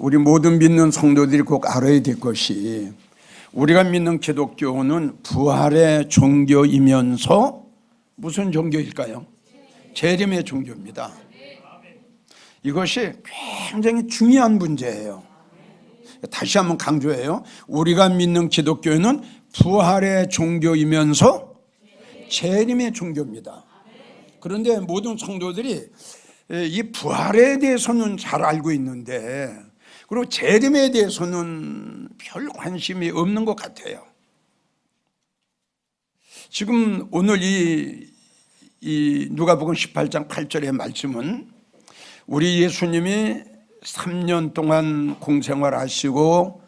우리 모든 믿는 성도들이 꼭 알아야 될 것이, 우리가 믿는 기독교는 부활의 종교이면서 무슨 종교일까요? 재림의 종교입니다. 이것이 굉장히 중요한 문제예요. 다시 한번 강조해요. 우리가 믿는 기독교는 부활의 종교이면서 재림의 종교입니다. 그런데 모든 성도들이 이 부활에 대해서는 잘 알고 있는데, 그리고 재림에 대해서는 별 관심이 없는 것 같아요. 지금 오늘 이 누가복음 18장 8절의 말씀은 우리 예수님이 3년 동안 공생활하시고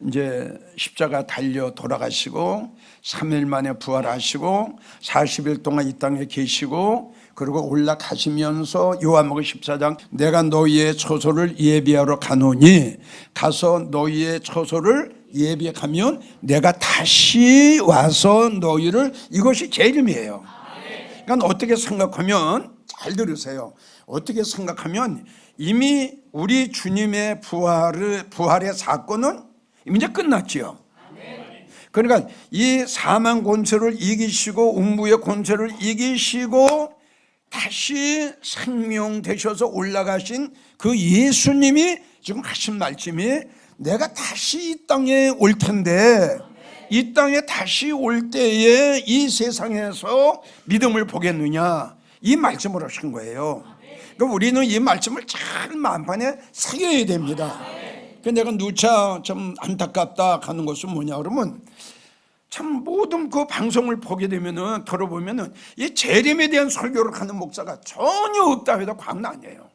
이제 십자가 달려 돌아가시고 3일 만에 부활하시고 40일 동안 이 땅에 계시고, 그리고 올라가시면서 요한복음 14장 내가 너희의 처소를 예비하러 가노니 가서 너희의 처소를 예비하면 내가 다시 와서 너희를, 이것이 재림이에요. 그러니까 어떻게 생각하면, 잘 들으세요, 어떻게 생각하면 이미 우리 주님의 부활의 사건은 이제 끝났지요. 그러니까 이 사망 권세를 이기시고 음부의 권세를 이기시고 다시 생명되셔서 올라가신 그 예수님이 지금 하신 말씀이, 내가 다시 이 땅에 올 텐데 이 땅에 다시 올 때에 이 세상에서 믿음을 보겠느냐, 이 말씀을 하신 거예요. 그러니까 우리는 이 말씀을 잘 마음판에 새겨야 됩니다. 내가 누차 좀 안타깝다 하는 것은 뭐냐 그러면, 참 모든 그 방송을 보게 되면은, 들어보면은 이 재림에 대한 설교를 하는 목사가 전혀 없다 해도 과언 아니에요.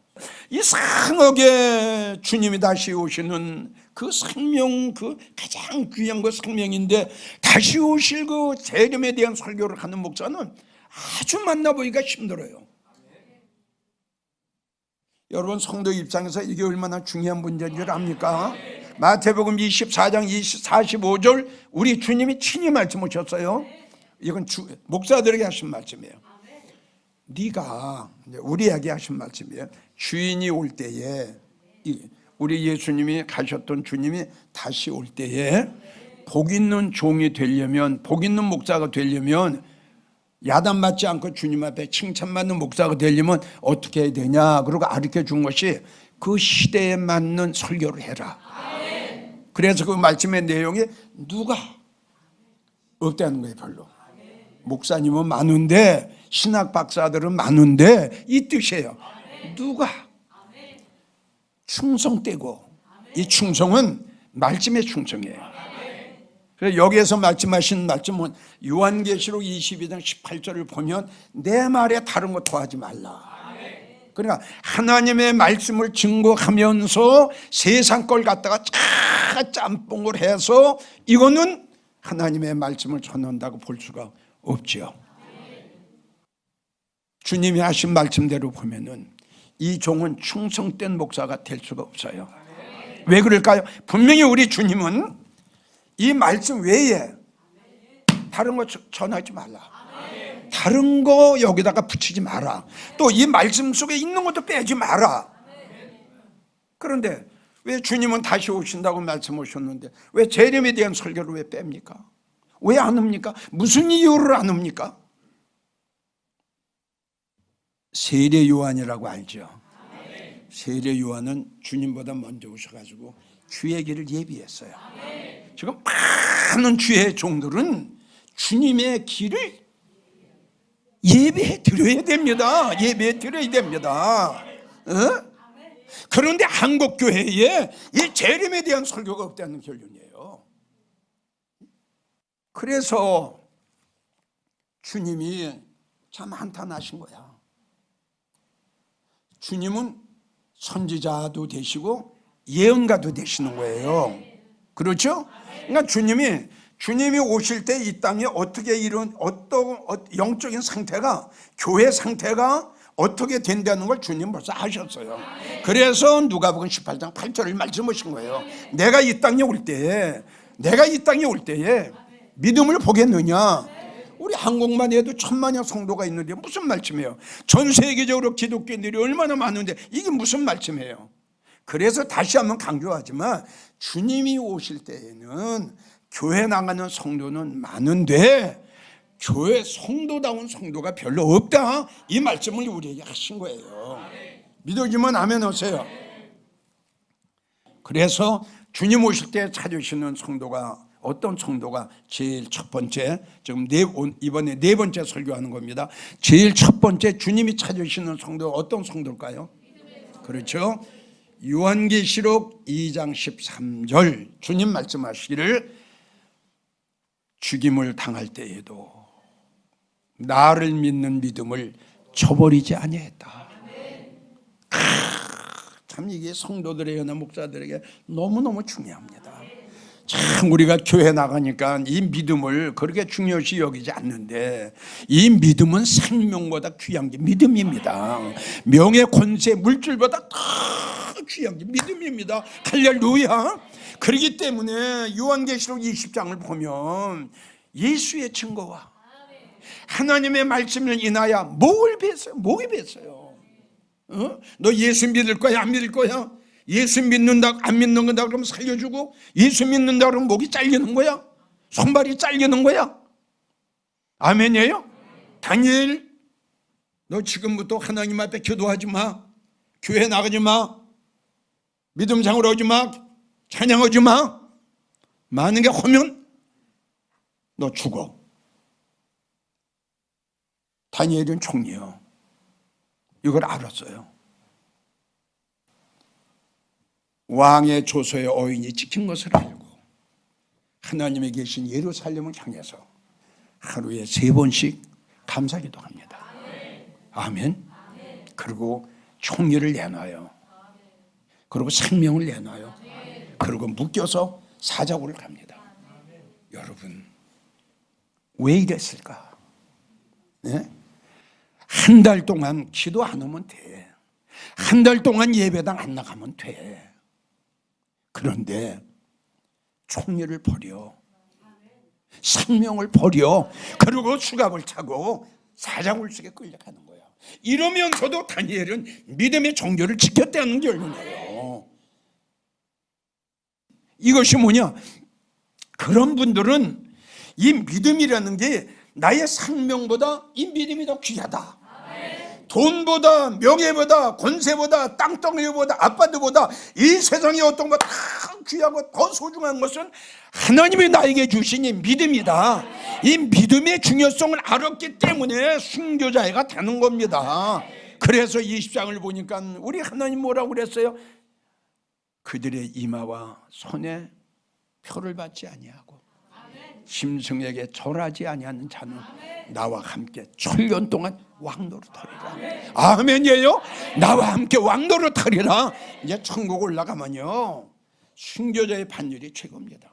이 상하게 주님이 다시 오시는 그 생명, 그 가장 귀한 그 생명인데 다시 오실 그 재림에 대한 설교를 하는 목사는 아주 만나보기가 힘들어요. 여러분, 성도 입장에서 이게 얼마나 중요한 문제인 줄 압니까? 마태복음 24장 45절 우리 주님이 친히 말씀하셨어요. 이건 목사들에게 하신 말씀이에요. 네가, 우리에게 하신 말씀이에요. 주인이 올 때에, 우리 예수님이 가셨던 주님이 다시 올 때에 복 있는 종이 되려면, 복 있는 목사가 되려면, 야단맞지 않고 주님 앞에 칭찬받는 목사가 되려면 어떻게 해야 되냐, 그리고 가르쳐 준 것이 그 시대에 맞는 설교를 해라. 그래서 그 말씀의 내용이 누가 없다는 거예요. 별로. 목사님은 많은데, 신학 박사들은 많은데, 이 뜻이에요. 누가 충성되고, 이 충성은 말씀의 충성이에요. 그래서 여기에서 말씀하신 말씀은 요한계시록 22장 18절을 보면 내 말에 다른 거 더하지 말라. 그러니까 하나님의 말씀을 증거하면서 세상 걸 갖다가 짬뽕을 해서 이거는 하나님의 말씀을 전한다고 볼 수가 없지요. 주님이 하신 말씀대로 보면은 이 종은 충성된 목사가 될 수가 없어요. 왜 그럴까요? 분명히 우리 주님은 이 말씀 외에 다른 거 전하지 말라. 다른 거 여기다가 붙이지 마라. 또 이 말씀 속에 있는 것도 빼지 마라. 그런데 왜 주님은 다시 오신다고 말씀하셨는데 왜 재림에 대한 설교를 왜 뺍니까? 왜 안 합니까? 무슨 이유를 안 합니까? 세례 요한이라고 알죠? 세례 요한은 주님보다 먼저 오셔가지고 주의 길을 예비했어요. 지금 많은 주의 종들은 주님의 길을 예배해 드려야 됩니다. 예배해 드려야 됩니다. 그런데 한국 교회에 이 재림에 대한 설교가 없다는 결론이에요. 그래서 주님이 참 한탄하신 거야. 주님은 선지자도 되시고 예언가도 되시는 거예요. 그렇죠? 그러니까 주님이 오실 때 이 땅에 어떻게 이런 어떤 영적인 상태가, 교회 상태가 어떻게 된다는 걸 주님 벌써 아셨어요. 그래서 누가복음 18장 8절을 말씀하신 거예요. 내가 이 땅에 올 때에 믿음을 보겠느냐. 우리 한국만 해도 1000만여 성도가 있는데 무슨 말씀이에요? 전 세계적으로 기독교인들이 얼마나 많은데 이게 무슨 말씀이에요? 그래서 다시 한번 강조하지만 주님이 오실 때에는 교회 나가는 성도는 많은데 교회 성도다운 성도가 별로 없다, 이 말씀을 우리에게 하신 거예요. 믿어지면 아멘 하세요. 그래서 주님 오실 때 찾으시는 성도가, 어떤 성도가 제일 첫 번째, 지금 이번에 네 번째 설교하는 겁니다. 제일 첫 번째 주님이 찾으시는 성도가 어떤 성도일까요? 그렇죠. 요한계시록 2장 13절 주님 말씀하시기를 죽임을 당할 때에도 나를 믿는 믿음을 저버리지 아니했다. 참 이게 성도들에게나 목사들에게 너무너무 중요합니다. 참 우리가 교회 나가니까 이 믿음을 그렇게 중요시 여기지 않는데, 이 믿음은 생명보다 귀한 게 믿음입니다. 명예, 권세, 물질보다 더 귀한 게 믿음입니다. 할렐루야. 그렇기 때문에 요한계시록 20장을 보면 예수의 증거와 하나님의 말씀을 인하여 목을 뱄어요. 목이 뱄어요. 너 예수 믿을 거야, 안 믿을 거야? 예수 믿는다, 안 믿는다 그러면 살려주고, 예수 믿는다 그러면 목이 잘리는 거야? 손발이 잘리는 거야? 아멘이에요? 다니엘, 너 지금부터 하나님 앞에 기도하지 마, 교회 나가지 마, 믿음상으로 오지 마, 찬양하지 마, 많은 게 하면 너 죽어. 다니엘은 총리요, 이걸 알았어요. 왕의 조서의 어인이 지킨 것을 알고 하나님이 계신 예루살렘을 향해서 하루에 3번씩 감사기도 합니다. 아멘. 그리고 총리를 내놔요. 그리고 생명을 내놔요. 그리고 묶여서 사자굴을 갑니다. 여러분, 왜 이랬을까? 네? 한 달 동안 기도 안 하면 돼. 한 달 동안 예배당 안 나가면 돼. 그런데 총리를 버려, 생명을 버려, 그리고 수갑을 차고 사자굴 속에 끌려가는 거야. 이러면서도 다니엘은 믿음의 정교를 지켰다는 결론이에요. 이것이 뭐냐? 그런 분들은 이 믿음이라는 게 나의 생명보다 이 믿음이 더 귀하다. 돈보다, 명예보다, 권세보다, 땅덩이보다, 아파트보다 이 세상의 어떤 것 다 귀하고 더 소중한 것은 하나님이 나에게 주신 이 믿음이다. 이 믿음의 중요성을 알았기 때문에 순교자가 되는 겁니다. 그래서 20장을 보니까 우리 하나님 뭐라고 그랬어요? 그들의 이마와 손에 표를 받지 아니하고 심승에게 절하지 아니하는 자는 나와 함께 천년 동안 왕노릇하리라. 아멘이에요. 나와 함께 왕노릇하리라. 이제 천국 올라가면요, 순교자의 반열이 최고입니다.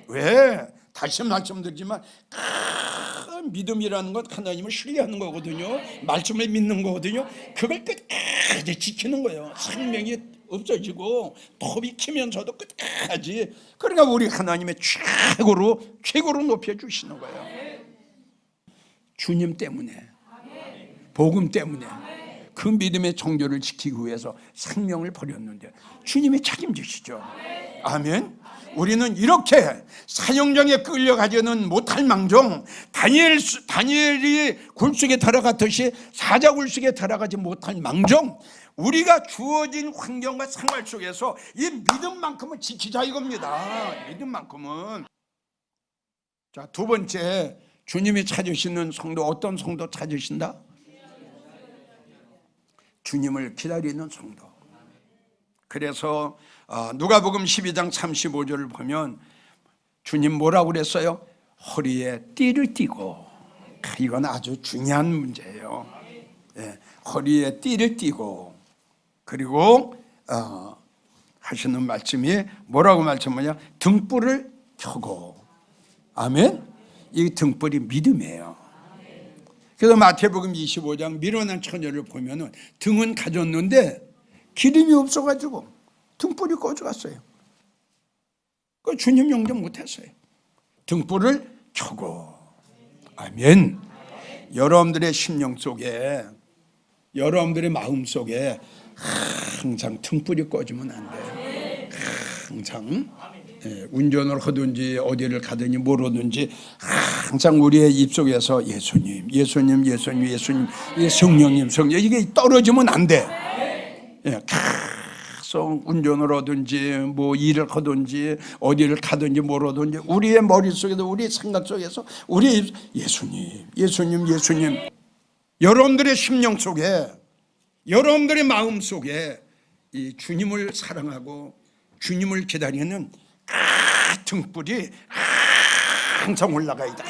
왜? 다시 말씀드리지만 큰 믿음이라는 건 하나님을 신뢰하는 거거든요. 말씀을 믿는 거거든요. 그걸 끝까지 지키는 거예요. 생명이 없어지고 톱이 키면서도 끝까지. 그러니까 우리 하나님의 최고로 높여주시는 거예요. 주님 때문에, 복음 때문에, 그 믿음의 정조를 지키기 위해서 생명을 버렸는데 주님이 책임지시죠. 아멘. 우리는 이렇게 사형장에 끌려가지는 못할 망정, 다니엘이 굴속에 들어갔듯이 사자굴속에 들어가지 못할 망정, 우리가 주어진 환경과 생활 속에서 이 믿음만큼은 지키자 이겁니다. 믿음만큼은. 자, 두 번째, 주님이 찾으시는 성도, 어떤 성도 찾으신다? 주님을 기다리는 성도. 그래서 누가복음 12장 35절을 보면 주님 뭐라고 그랬어요? 허리에 띠를 띠고. 이건 아주 중요한 문제예요. 네, 허리에 띠를 띠고, 그리고 하시는 말씀이 뭐라고 말씀하냐? 등불을 켜고. 아멘. 이 등불이 믿음이에요. 그래서 마태복음 25장 미련한 처녀를 보면은 등은 가졌는데 기름이 없어가지고 등불이 꺼져갔어요. 그 주님 영접 못했어요. 등불을 켜고. 아멘. 여러분들의 심령 속에, 여러분들의 마음 속에 항상 등불이 꺼지면 안 돼. 항상 운전을 하든지 어디를 가든지 뭐로든지 항상 우리의 입속에서 예수님, 예수님, 예수님, 예수님, 성령님, 성령 이게 떨어지면 안 돼. 계속 운전을 하든지 뭐 일을 하든지 어디를 가든지 뭐로든지 우리의 머릿속에도 우리 생각 속에서 우리 예수님, 예수님, 예수님 여러분들의 심령 속에 여러분들의 마음 속에 이 주님을 사랑하고 주님을 기다리는 등불이 항상 올라가야 돼.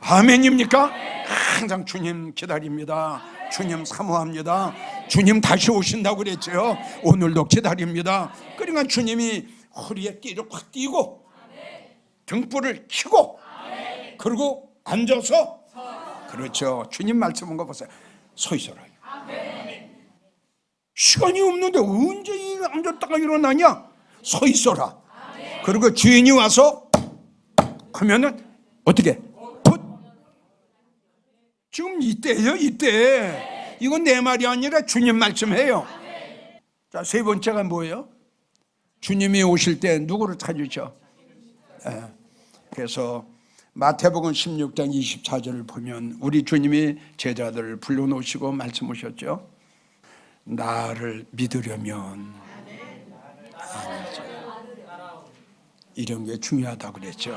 아멘입니까? 항상 주님 기다립니다. 주님 사모합니다. 주님 다시 오신다고 그랬죠. 오늘도 기다립니다. 그러니까 주님이 허리에 띠를 확 띠고 등불을 켜고 그리고 앉아서 그렇죠. 주님 말씀한 거 보세요. 서 있어라. 시간이 없는데 언제 앉았다가 일어나냐? 서 있어라. 그리고 주인이 와서 하면은 어떻게? 지금 이때예요, 이때. 이건 내 말이 아니라 주님 말씀해요. 자, 세 번째가 뭐예요? 주님이 오실 때 누구를 찾으셔? 그래서 마태복음 16장 24절을 보면 우리 주님이 제자들을 불러놓으시고 말씀하셨죠. 나를 믿으려면 이런 게 중요하다고 그랬죠.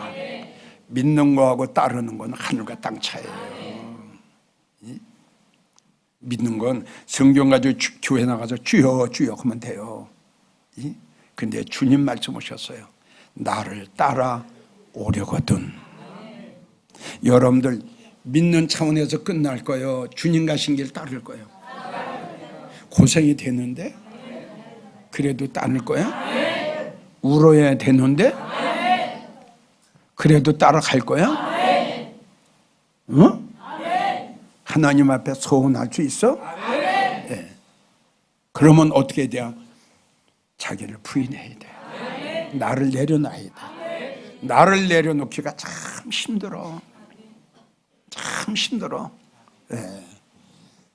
믿는 거하고 따르는 건 하늘과 땅 차이예요. 믿는 건 성경 가지고 교회 나가서 주여 주여 하면 돼요. 근데 주님 말씀 오셨어요. 나를 따라 오려거든. 여러분들 믿는 차원에서 끝날 거예요? 주님 가신 길 따를 거예요? 고생이 되는데? 그래도 따를 거야? 울어야 되는데? 그래도 따라갈 거야? 어? 하나님 앞에 서운할 수 있어? 네. 그러면 어떻게 돼요? 자기를 부인해야 돼. 나를 내려놔야 돼. 나를 내려놓기가 참 힘들어. 참 힘들어. 네.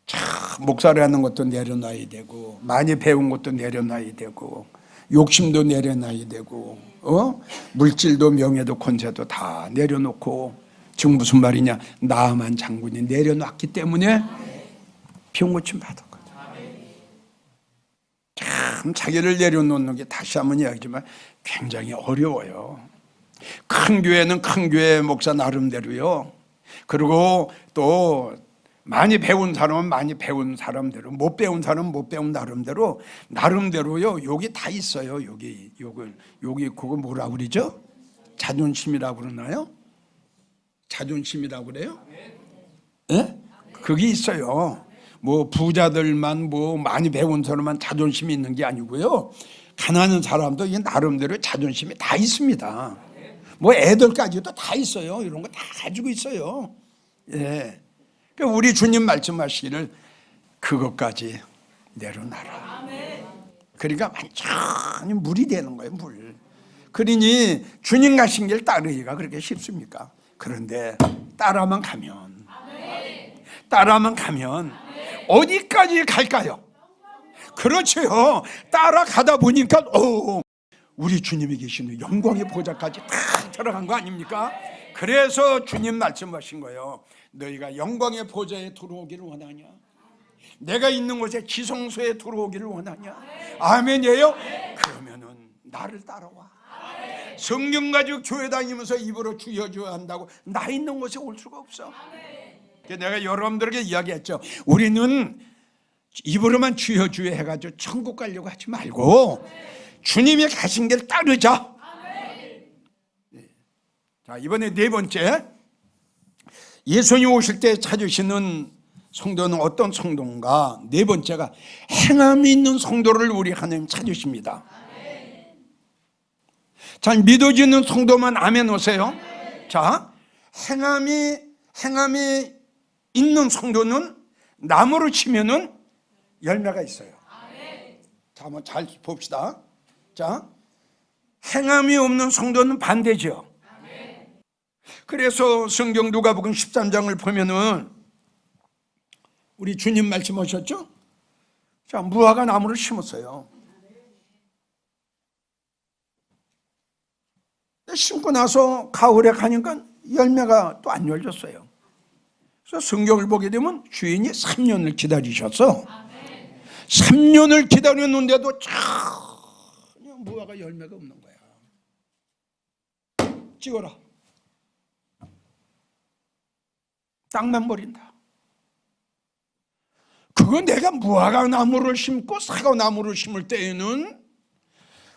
참 목사라는 것도 내려놔야 되고 많이 배운 것도 내려놔야 되고 욕심도 내려놔야 되고 물질도 명예도 권세도 다 내려놓고 지금 무슨 말이냐? 나만 장군이 내려놨기 때문에 병 고침 받은 거죠. 참 자기를 내려놓는 게 다시 한번 이야기지만 굉장히 어려워요. 큰 교회는 큰 교회 목사 나름대로요. 그리고 또 많이 배운 사람은 많이 배운 사람대로, 못 배운 사람은 못 배운 나름대로요. 여기 다 있어요. 여기 그거 뭐라고 그러죠? 자존심이라고 그러나요? 자존심이라고 그래요? 예? 그게 있어요. 뭐 부자들만 뭐 많이 배운 사람만 자존심이 있는 게 아니고요. 가난한 사람도 이 나름대로 자존심이 다 있습니다. 뭐 애들까지도 다 있어요. 이런 거 다 가지고 있어요. 예. 그러니까 우리 주님 말씀하시기를 그것까지 내려놔라. 그러니까 완전히 물이 되는 거예요, 물. 그러니 주님 가신 길 따르기가 그렇게 쉽습니까? 그런데 따라만 가면 어디까지 갈까요? 그렇죠. 따라가다 보니까 우리 주님이 계시는 영광의 보좌까지 다 들어간 거 아닙니까? 그래서 주님 말씀하신 거예요. 너희가 영광의 보좌에 들어오기를 원하냐? 내가 있는 곳에 지성소에 들어오기를 원하냐? 아멘이에요? 그러면은 나를 따라와. 성령 가지고 교회 다니면서 입으로 주여 주여 한다고 나 있는 곳에 올 수가 없어. 내가 여러분들에게 이야기했죠. 우리는 입으로만 주여 주여 해가지고 천국 가려고 하지 말고 주님이 가신 길 따르자. 자, 이번에 네 번째, 예수님 오실 때 찾으시는 성도는 어떤 성도인가? 네 번째가 행함이 있는 성도를 우리 하나님 찾으십니다. 자, 믿어지는 성도만 아멘 오세요. 자, 행함이 있는 성도는 나무로 치면은 열매가 있어요. 자, 한번 잘 봅시다. 자, 행함이 없는 성도는 반대죠. 그래서 성경 누가복음 13장을 보면은 우리 주님 말씀하셨죠? 자, 무화과 나무를 심었어요. 심고 나서 가을에 가니까 열매가 또 안 열렸어요. 그래서 성경을 보게 되면 주인이 3년을 기다리셔서 3년을 기다렸는데도 전혀 무화과 열매가 없는 거야. 찍어라. 땅만 버린다. 그거 내가 무화과 나무를 심고 사과 나무를 심을 때에는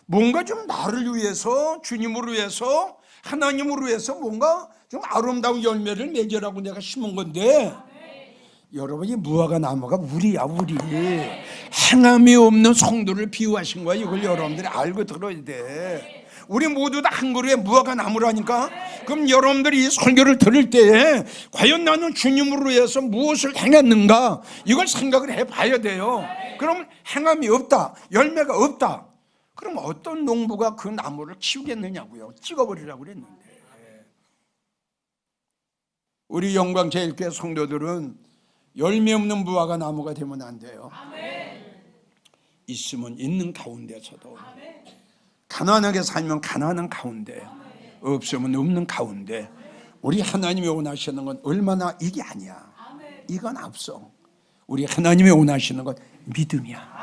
뭔가 좀 나를 위해서, 주님을 위해서, 하나님을 위해서 뭔가 좀 아름다운 열매를 맺으라고 내가 심은 건데, 여러분이 무화과 나무가 우리야, 우리. 행함이 없는 성도를 비유하신 거야. 이걸 여러분들이 알고 들어야 돼. 우리 모두 다 한 그루의 무화과 나무라니까. 그럼 여러분들이 이 설교를 들을 때에 과연 나는 주님으로 위해서 무엇을 행했는가, 이걸 생각을 해봐야 돼요. 그러면 행함이 없다, 열매가 없다, 그럼 어떤 농부가 그 나무를 키우겠느냐고요. 찍어버리라고 그랬는데. 우리 영광제일교회 성도들은 열매 없는 무화과 나무가 되면 안 돼요. 있으면 있는 가운데서도, 가난하게 살면 가난한 가운데, 없으면 없는 가운데, 우리 하나님이 원하시는 건 얼마나 이게 아니야. 이건 앞서 우리 하나님이 원하시는 건 믿음이야.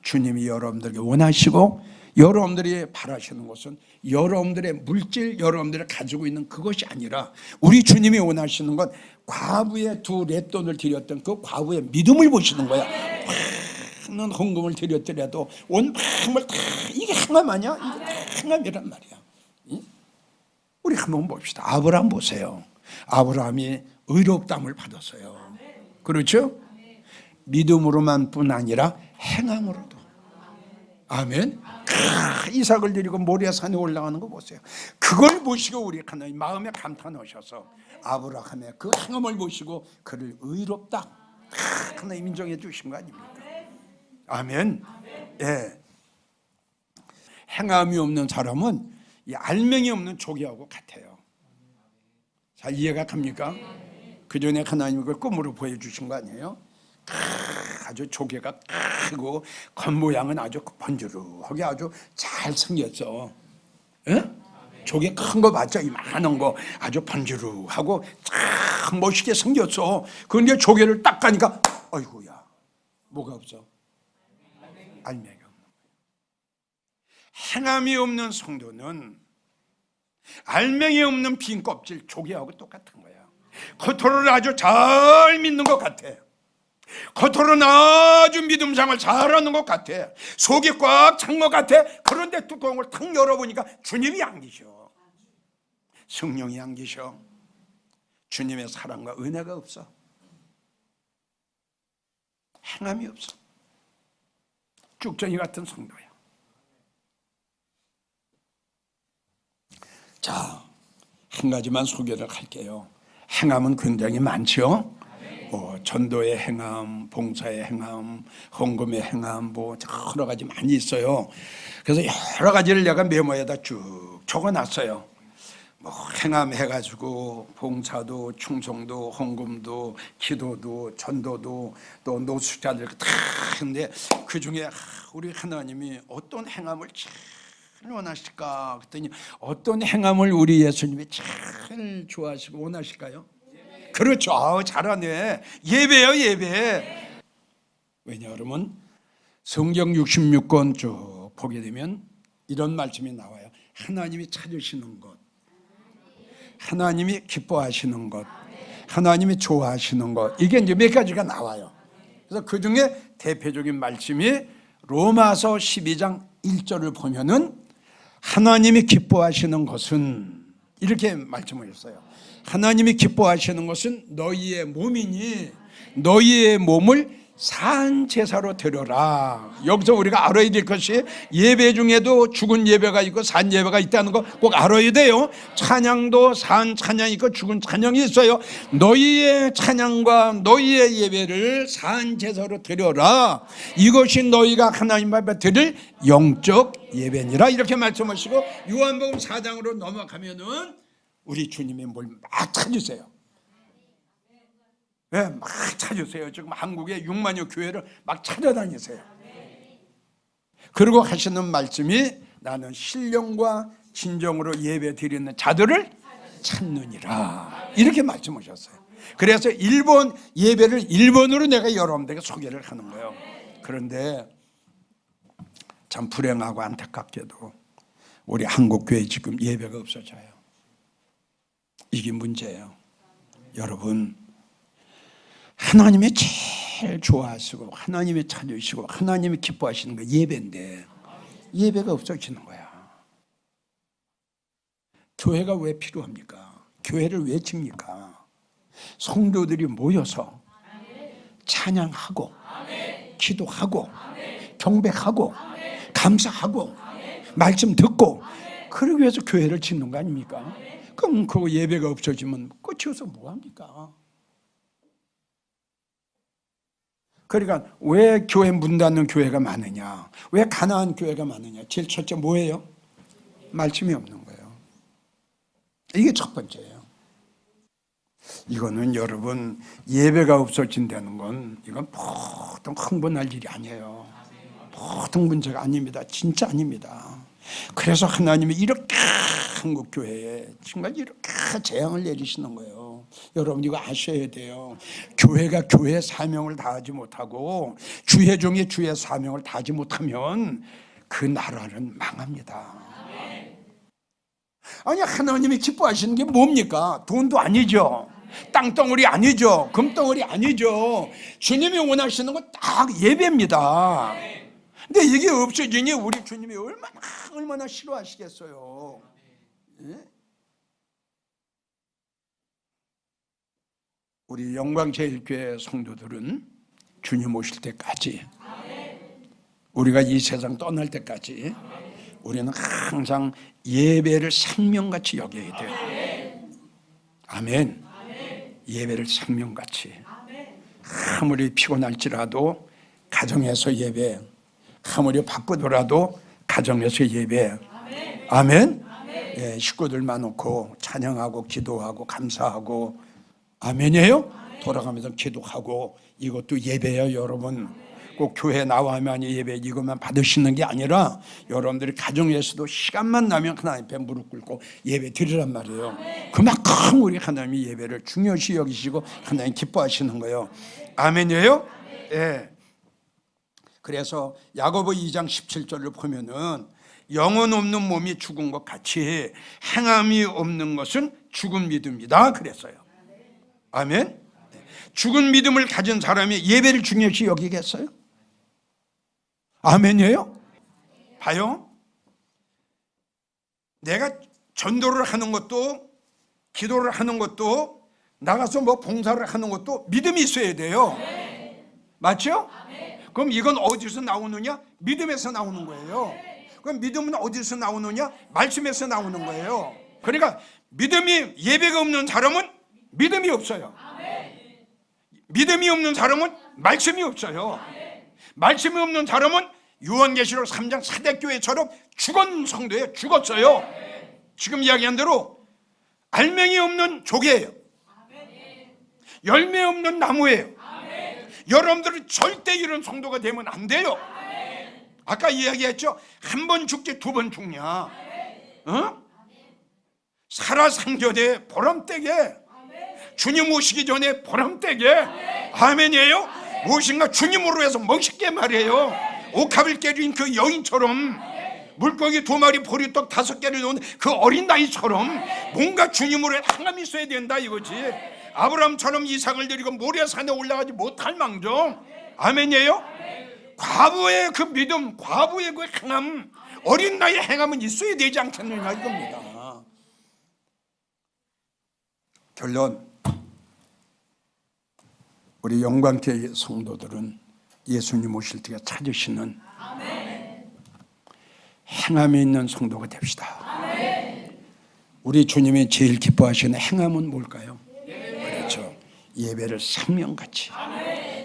주님이 여러분들에게 원하시고 여러분들이 바라시는 것은 여러분들의 물질, 여러분들이 가지고 있는 그것이 아니라 우리 주님이 원하시는 건 과부의 2 렛돈을 드렸던 그 과부의 믿음을 보시는 거야. 많은 헌금을 드렸더라도 온 마음을 다, 이게 행함 아니야? 이게 행함이란 말이야. 우리 한번 봅시다. 아브라함 보세요. 아브라함이 의롭다함을 받았어요. 그렇죠? 믿음으로만 뿐 아니라 행함으로도. 아멘. 이삭을 드리고 모리아산에 올라가는 거 보세요. 그걸 보시고 우리 하나님 마음에 감탄하셔서 아브라함의 그 행함을 보시고 그를 의롭다 하나님 인정해 주신 거 아닙니까? 아멘. 예. 행함이 없는 사람은 이 알맹이 없는 조개하고 같아요. 잘 이해가 갑니까? 그 전에 하나님이 그걸 꿈으로 보여주신 거 아니에요? 아주 조개가 크고 겉모양은 아주 번지르하게 아주 잘 생겼어. 예? 조개 큰 거 봤죠? 이만한 거 아주 번지르하고 참 멋있게 생겼어. 그런데 조개를 딱 가니까 아이고야, 뭐가 없어? 알맹이 없는 거예요. 행함이 없는 성도는 알맹이 없는 빈 껍질 조개하고 똑같은 거야. 겉으로는 아주 잘 믿는 것 같아. 겉으로는 아주 믿음생활 잘하는 것 같아. 속이 꽉 찬 것 같아. 그런데 뚜껑을 탁 열어보니까 주님이 안 계셔. 성령이 안 계셔. 주님의 사랑과 은혜가 없어. 행함이 없어. 쭉정이 같은 성도야. 자, 한 가지만 소개를 할게요. 행함은 굉장히 많죠. 전도의 행함, 봉사의 행함, 헌금의 행함, 뭐 여러 가지 많이 있어요. 그래서 여러 가지를 내가 메모에다 쭉 적어놨어요. 뭐 행함 해가지고 봉사도, 충성도, 헌금도, 기도도, 전도도, 또 노숙자들 다 했는데 그 중에 우리 하나님이 어떤 행함을 제일 원하실까? 그랬더니 어떤 행함을 우리 예수님이 제일 좋아하시고 원하실까요? 그렇죠. 잘하네. 예배요, 예배. 왜냐하면 성경 66권 쭉 보게 되면 이런 말씀이 나와요. 하나님이 찾으시는 것, 하나님이 기뻐하시는 것, 하나님이 좋아하시는 것, 이게 이제 몇 가지가 나와요. 그래서 그 중에 대표적인 말씀이 로마서 12장 1절을 보면은 하나님이 기뻐하시는 것은 이렇게 말씀을 했어요. 하나님이 기뻐하시는 것은 너희의 몸이니 너희의 몸을 산 제사로 드려라. 여기서 우리가 알아야 될 것이 예배 중에도 죽은 예배가 있고 산 예배가 있다는 거 꼭 알아야 돼요. 찬양도 산 찬양이 있고 죽은 찬양이 있어요. 너희의 찬양과 너희의 예배를 산 제사로 드려라. 이것이 너희가 하나님 앞에 드릴 영적 예배니라. 이렇게 말씀하시고 요한복음 4장으로 넘어가면은 우리 주님의 뭘 막 찾으세요. 네, 막 찾으세요. 지금 한국에 6만여 교회를 막 찾아다니세요. 그리고 하시는 말씀이 나는 신령과 진정으로 예배 드리는 자들을 찾느니라, 이렇게 말씀하셨어요. 그래서 일본 예배를 일본어로 내가 여러분들에게 소개를 하는 거예요. 그런데 참 불행하고 안타깝게도 우리 한국 교회 지금 예배가 없어져요. 이게 문제예요. 여러분, 하나님이 제일 좋아하시고 하나님이 찾으시고 하나님이 기뻐하시는 거 예배인데 예배가 없어지는 거야. 교회가 왜 필요합니까? 교회를 왜 칩니까? 성도들이 모여서 찬양하고 기도하고 경배하고 감사하고 말씀 듣고 그러기 위해서 교회를 짓는 거 아닙니까? 그럼 그 예배가 없어지면 끝이어서 뭐합니까? 그러니까 왜 교회 문 닫는 교회가 많으냐, 왜 가난한 교회가 많으냐, 제일 첫째 뭐예요? 말씀이 없는 거예요. 이게 첫 번째예요. 이거는 여러분, 예배가 없어진다는 건 이건 보통 흥분할 일이 아니에요. 보통 문제가 아닙니다. 진짜 아닙니다. 그래서 하나님이 이렇게 한국 교회에 정말 이렇게 재앙을 내리시는 거예요. 여러분 이거 아셔야 돼요. 교회가 교회 사명을 다하지 못하고 주의 종이 주의 사명을 다하지 못하면 그 나라는 망합니다. 아니, 하나님이 기뻐하시는 게 뭡니까? 돈도 아니죠, 땅덩어리 아니죠, 금덩어리 아니죠. 주님이 원하시는 건 딱 예배입니다. 근데 이게 없어지니 우리 주님이 얼마나 싫어하시겠어요. 예? 우리 영광제일교회 성도들은 주님 오실 때까지, 우리가 이 세상 떠날 때까지 우리는 항상 예배를 생명같이 여겨야 돼요. 아멘. 예배를 생명같이. 아무리 피곤할지라도 가정에서 예배, 아무리 바쁘더라도 가정에서 예배. 아멘. 예, 식구들만 놓고 찬양하고 기도하고 감사하고, 아멘이에요? 돌아가면서 기도하고, 이것도 예배예요. 여러분 꼭 교회 나와야만 예배 이것만 받으시는 게 아니라 여러분들이 가정에서도 시간만 나면 하나님 앞에 무릎 꿇고 예배 드리란 말이에요. 그만큼 우리 하나님이 예배를 중요시 여기시고 하나님 기뻐하시는 거예요. 아멘이에요? 예. 그래서 야고보 2장 17절을 보면은 영혼 없는 몸이 죽은 것 같이 행함이 없는 것은 죽은 믿음이다 그랬어요. 아멘. 죽은 믿음을 가진 사람이 예배를 중요시 여기겠어요? 아멘이에요? 봐요, 내가 전도를 하는 것도 기도를 하는 것도 나가서 뭐 봉사를 하는 것도 믿음이 있어야 돼요. 맞죠? 그럼 이건 어디서 나오느냐? 믿음에서 나오는 거예요. 그럼 믿음은 어디서 나오느냐? 말씀에서 나오는 거예요. 그러니까 믿음이, 예배가 없는 사람은 믿음이 없어요. 믿음이 없는 사람은 말씀이 없어요. 말씀이 없는 사람은 요한계시록 3장 사대교회처럼 죽은 성도에 죽었어요. 지금 이야기한 대로 알맹이 없는 조개예요. 열매 없는 나무예요. 여러분들은 절대 이런 성도가 되면 안 돼요. 아까 이야기했죠. 한 번 죽지 두 번 죽냐. 살아상전에 보람되게, 주님 오시기 전에 보람되게. 아멘이에요? 무엇인가 주님으로 해서 멋있게 말이에요. 옥합을 깨진 그 여인처럼, 물고기 2마리 보리떡 5개를 놓은 그 어린 나이처럼 뭔가 주님으로 행함이 있어야 된다 이거지. 아브라함처럼 이삭을 드리고 모리아산에 올라가지 못할 망정. 아멘이에요? 과부의 그 믿음, 과부의 그 행함, 어린 나이의 행함은 있어야 되지 않겠느냐 이겁니다. 결론, 우리 영광교회 성도들은 예수님 오실 때 찾으시는 행함이 있는 성도가 됩시다. 우리 주님이 제일 기뻐하시는 행함은 뭘까요? 그렇죠, 예배를 생명같이.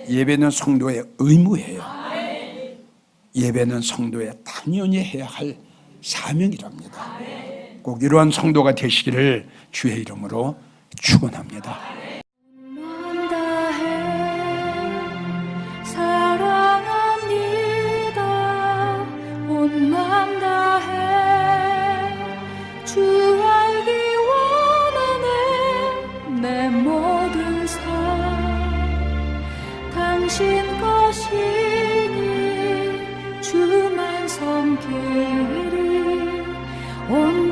예배는 성도의 의무예요. 예배는 성도의 당연히 해야 할 사명이랍니다. 꼭 이러한 성도가 되시기를 주의 이름으로 축원합니다. 주 알기 원하네 내 모든 삶 당신 것이니 주만 섬기리 온